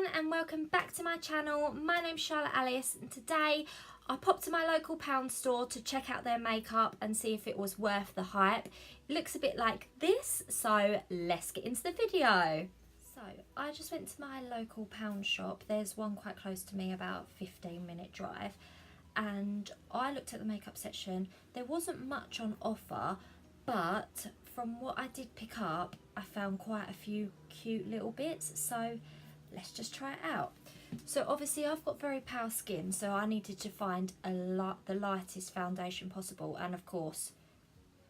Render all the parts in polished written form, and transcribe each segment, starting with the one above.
everyone and welcome back to my channel. My name's Charlotte Alice and today I popped to my local pound store to check out their makeup and see if it was worth the hype. It looks a bit like this, so let's get into the video. So I just went to my local pound shop. There's one quite close to me, about a 15-minute drive, and I looked at the makeup section. There wasn't much on offer, but from what I did pick up, I found quite a few cute little bits, so let's just try it out. So obviously I've got very pale skin, so I needed to find the lightest foundation possible, and of course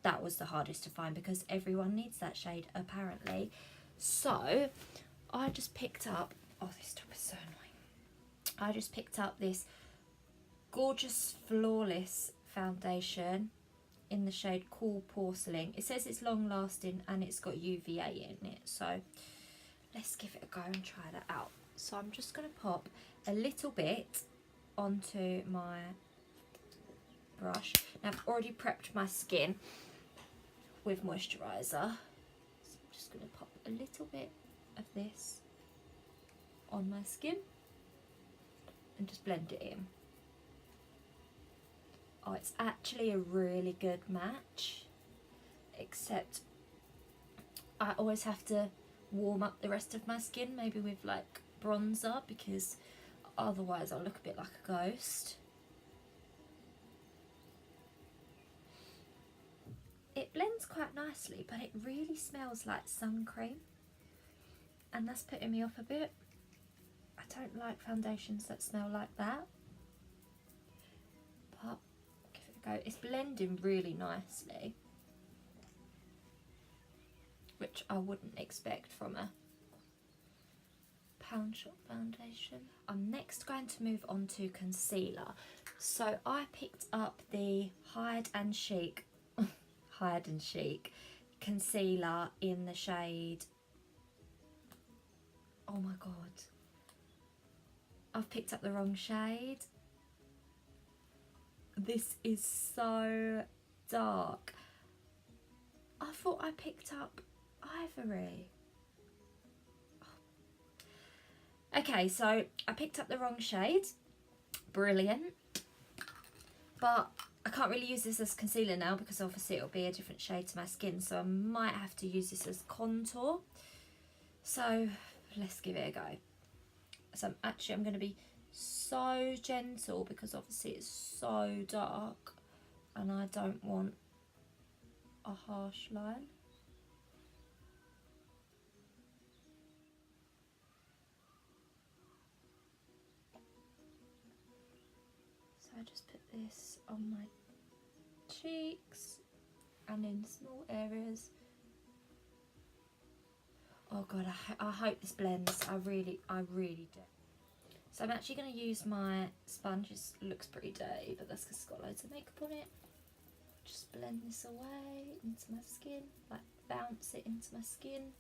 that was the hardest to find because everyone needs that shade apparently. So I just picked up, oh this top is so annoying, I just picked up this gorgeous flawless foundation in the shade Cool Porcelain. It says it's long lasting and it's got UVA in it, so let's give it a go and try that out. So I'm just going to pop a little bit onto my brush. Now I've already prepped my skin with moisturiser, so I'm just going to pop a little bit of this on my skin and just blend it in. Oh, it's actually a really good match, except I always have to warm up the rest of my skin, maybe with like bronzer, because otherwise I'll look a bit like a ghost. It blends quite nicely, but it really smells like sun cream, and that's putting me off a bit. I don't like foundations that smell like that, but give it a go. It's blending really nicely, which I wouldn't expect from a Poundshop foundation. I'm next going to move on to concealer. So I picked up the Hide and Chic concealer in the shade, oh my god, I've picked up the wrong shade. This is so dark. I thought I picked up Ivory. Okay, so I picked up the wrong shade. Brilliant. But I can't really use this as concealer now because obviously it'll be a different shade to my skin, so I might have to use this as contour. So let's give it a go. So I'm going to be so gentle because obviously it's so dark and I don't want a harsh line. So I just put this on my cheeks and in small areas. Oh god, I hope this blends. I really do. So I'm actually going to use my sponge. It looks pretty dirty, but that's because it's got loads of makeup on it. Just blend this away into my skin, like bounce it into my skin.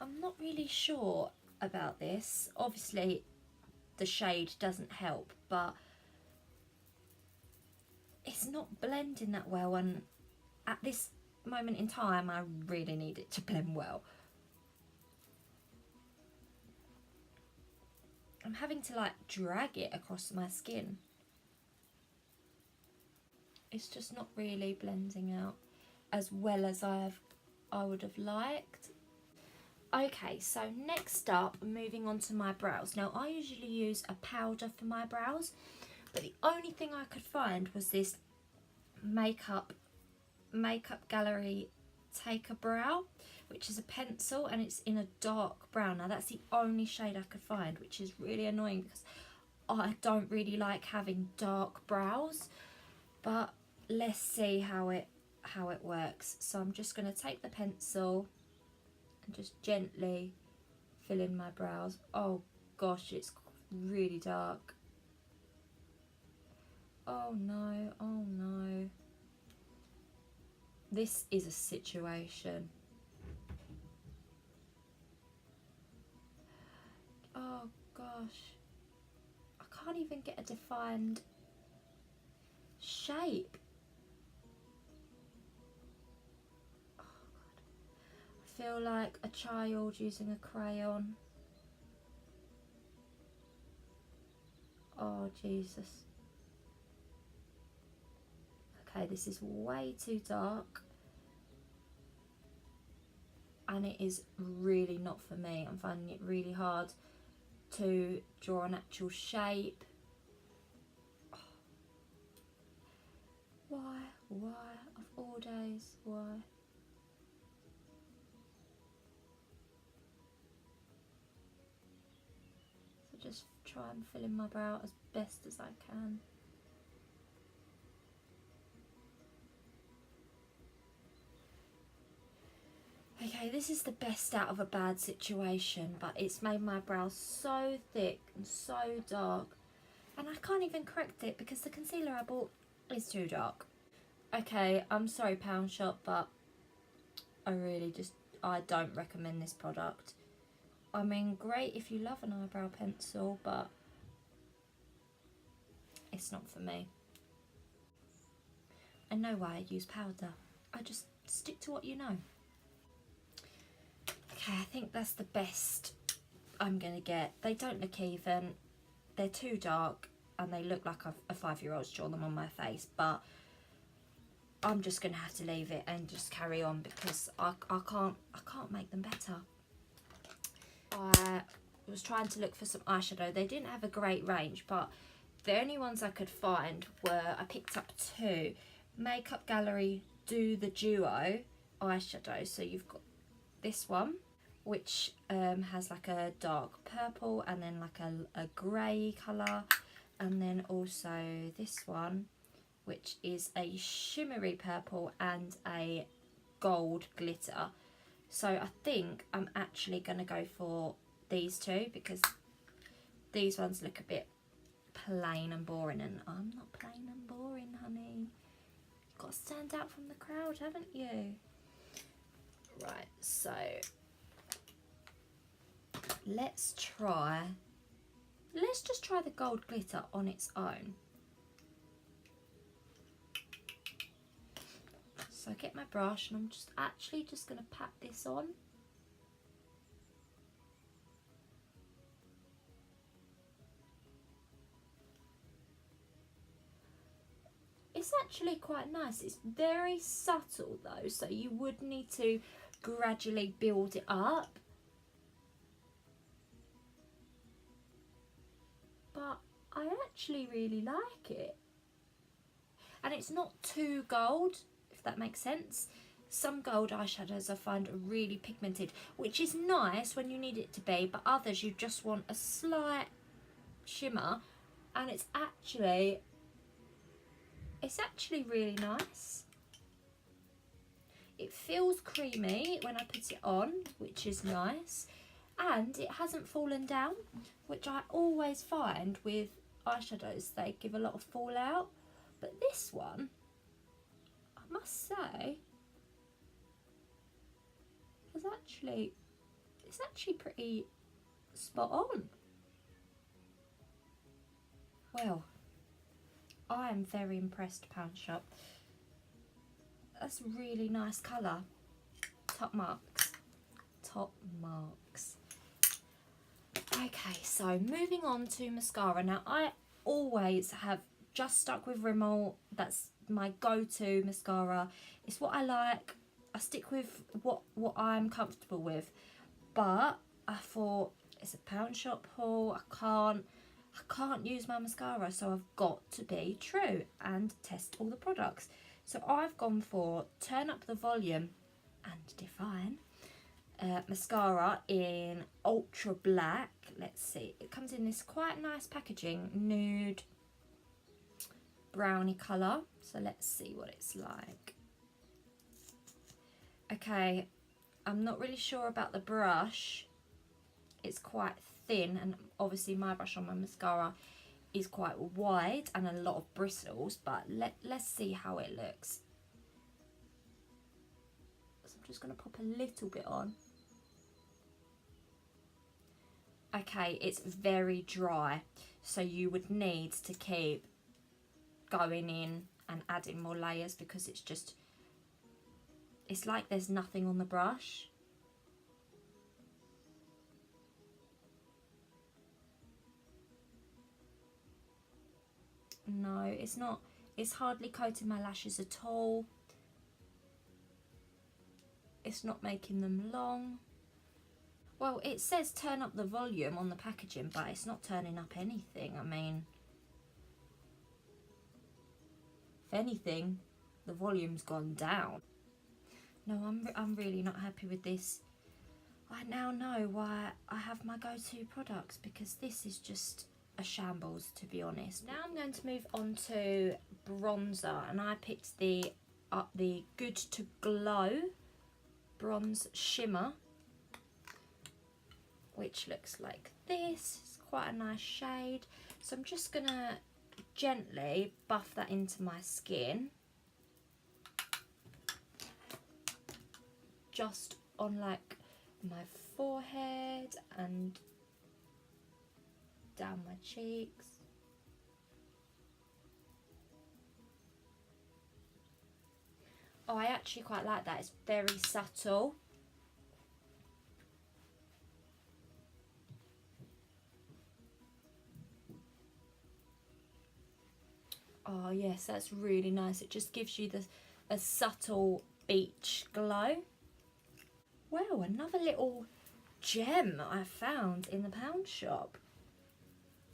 I'm not really sure about this. Obviously the shade doesn't help, but it's not blending that well, and at this moment in time I really need it to blend well. I'm having to like drag it across my skin. It's just not really blending out as well as I would have liked. Okay, so next up, moving on to my brows. Now I usually use a powder for my brows, but the only thing I could find was this Makeup Gallery Take a Brow, which is a pencil and it's in a dark brown. Now that's the only shade I could find, which is really annoying because I don't really like having dark brows, but let's see how it works. So I'm just going to take the pencil and just gently fill in my brows. Oh gosh, it's really dark. Oh no, oh no. This is a situation. Oh gosh. I can't even get a defined shape. Oh God. I feel like a child using a crayon. Oh Jesus. Okay, this is way too dark. And it is really not for me. I'm finding it really hard to draw an actual shape. Oh. Why? Of all days, why? So just try and fill in my brow as best as I can. Okay, this is the best out of a bad situation, but it's made my brows so thick and so dark, and I can't even correct it because the concealer I bought is too dark. Okay, I'm sorry Poundshop, but I don't recommend this product. I mean, great if you love an eyebrow pencil, but it's not for me. And no way I use powder. I just stick to what you know. Okay, I think that's the best I'm going to get. They don't look even. They're too dark and they look like a 5-year-old's drawn them on my face. But I'm just going to have to leave it and just carry on because I can't make them better. I was trying to look for some eyeshadow. They didn't have a great range, but the only ones I could find were, I picked up 2. Makeup Gallery Do the Duo eyeshadow. So you've got this one, which has like a dark purple and then like a grey colour, and then also this one, which is a shimmery purple and a gold glitter. So I think I'm actually going to go for these 2 because these ones look a bit plain and boring, and I'm not plain and boring, honey. You've got to stand out from the crowd, haven't you? Right, so let's just try the gold glitter on its own. So I get my brush and I'm just going to pat this on. It's actually quite nice. It's very subtle though, so you would need to gradually build it up. But I actually really like it. And it's not too gold, if that makes sense. Some gold eyeshadows I find are really pigmented, which is nice when you need it to be, but others you just want a slight shimmer, and it's actually really nice. It feels creamy when I put it on, which is nice, and it hasn't fallen down, which I always find with eyeshadows, they give a lot of fallout. But this one, I must say, it's actually pretty spot on. Well, I am very impressed, Poundshop. That's a really nice colour. Top marks. Top marks. Okay, so moving on to mascara. Now, I always have just stuck with Rimmel. That's my go-to mascara. It's what I like. I stick with what I'm comfortable with. But I thought, it's a Poundshop haul. I can't use my mascara, so I've got to be true and test all the products. So I've gone for Turn Up the Volume and Define mascara in Ultra Black. Let's see, it comes in this quite nice packaging, nude brownie colour. So let's see what it's like. Okay, I'm not really sure about the brush. It's quite thin, and obviously my brush on my mascara is quite wide and a lot of bristles, but let's see how it looks. So I'm just going to pop a little bit on. Okay, it's very dry, so you would need to keep going in and adding more layers, because it's like there's nothing on the brush. No, it's not. It's hardly coating my lashes at all. It's not making them long. Well, it says turn up the volume on the packaging, but it's not turning up anything. I mean, if anything, the volume's gone down. No, I'm really not happy with this. I now know why I have my go-to products, because this is just a shambles, to be honest. Now I'm going to move on to bronzer, and I picked the Good to Glow Bronze Shimmer, which looks like this. It's quite a nice shade. So I'm just gonna gently buff that into my skin, just on like my forehead and down my cheeks. Oh, I actually quite like that. It's very subtle. Oh yes, that's really nice. It just gives you a subtle beach glow. Well, another little gem I found in the pound shop.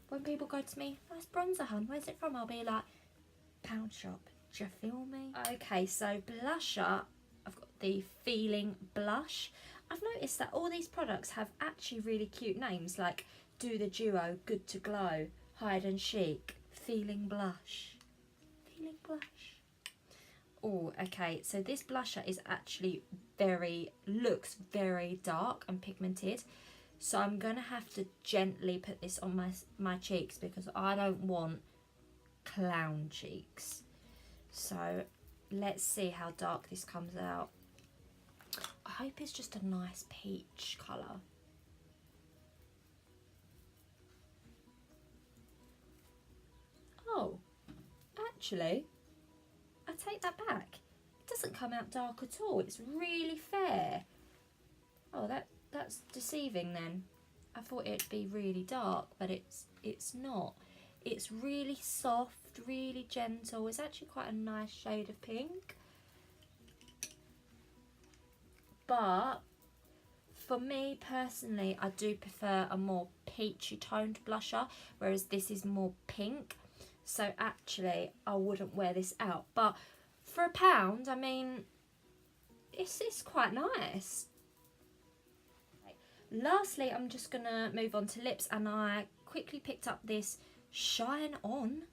When people go to me, nice bronzer, hun, where's it from? I'll be like, pound shop. Do you feel me? Okay, so blusher, I've got the Feeling Blush. I've noticed that all these products have actually really cute names, like Do the Duo, Good to Glow, Hide and Chic, Feeling Blush. Feeling Blush. Oh, okay, so this blusher is actually looks very dark and pigmented. So I'm going to have to gently put this on my cheeks, because I don't want clown cheeks. So let's see how dark this comes out. I hope it's just a nice peach colour. Oh, actually, I take that back. It doesn't come out dark at all. It's really fair. Oh, that's deceiving then. I thought it'd be really dark, but it's not. It's really soft, really gentle. It's actually quite a nice shade of pink. But for me personally, I do prefer a more peachy toned blusher, whereas this is more pink. So actually, I wouldn't wear this out. But for £1, I mean, it's quite nice. Lastly, I'm just gonna move on to lips, and I quickly picked up this Shine On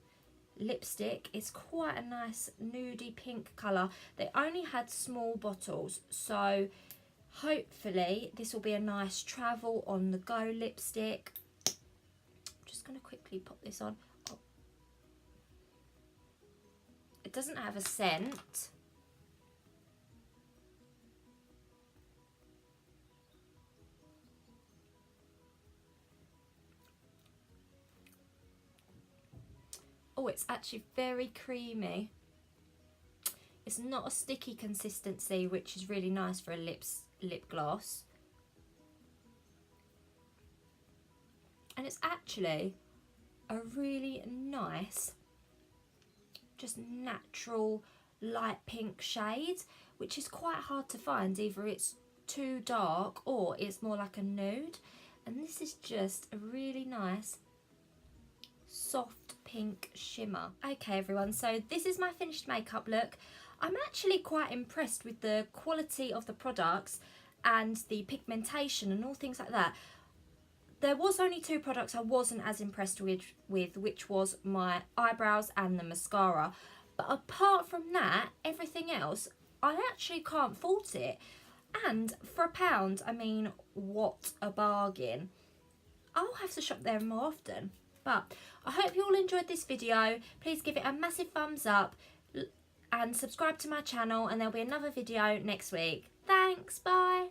lipstick. It's quite a nice nudie pink colour. They only had small bottles, so hopefully this will be a nice travel on the go lipstick. I'm just gonna quickly pop this on. Oh. It doesn't have a scent. Oh, it's actually very creamy. It's not a sticky consistency, which is really nice for a lip gloss. And it's actually a really nice, just natural light pink shade, which is quite hard to find. Either it's too dark or it's more like a nude. And this is just a really nice soft pink shimmer. Okay everyone, so this is my finished makeup look. I'm actually quite impressed with the quality of the products and the pigmentation and all things like that. There was only 2 products I wasn't as impressed with, which was my eyebrows and the mascara. But apart from that, everything else, I actually can't fault it. And for £1, I mean, what a bargain. I'll have to shop there more often. But I hope you all enjoyed this video. Please give it a massive thumbs up and subscribe to my channel, and there'll be another video next week. Thanks, bye.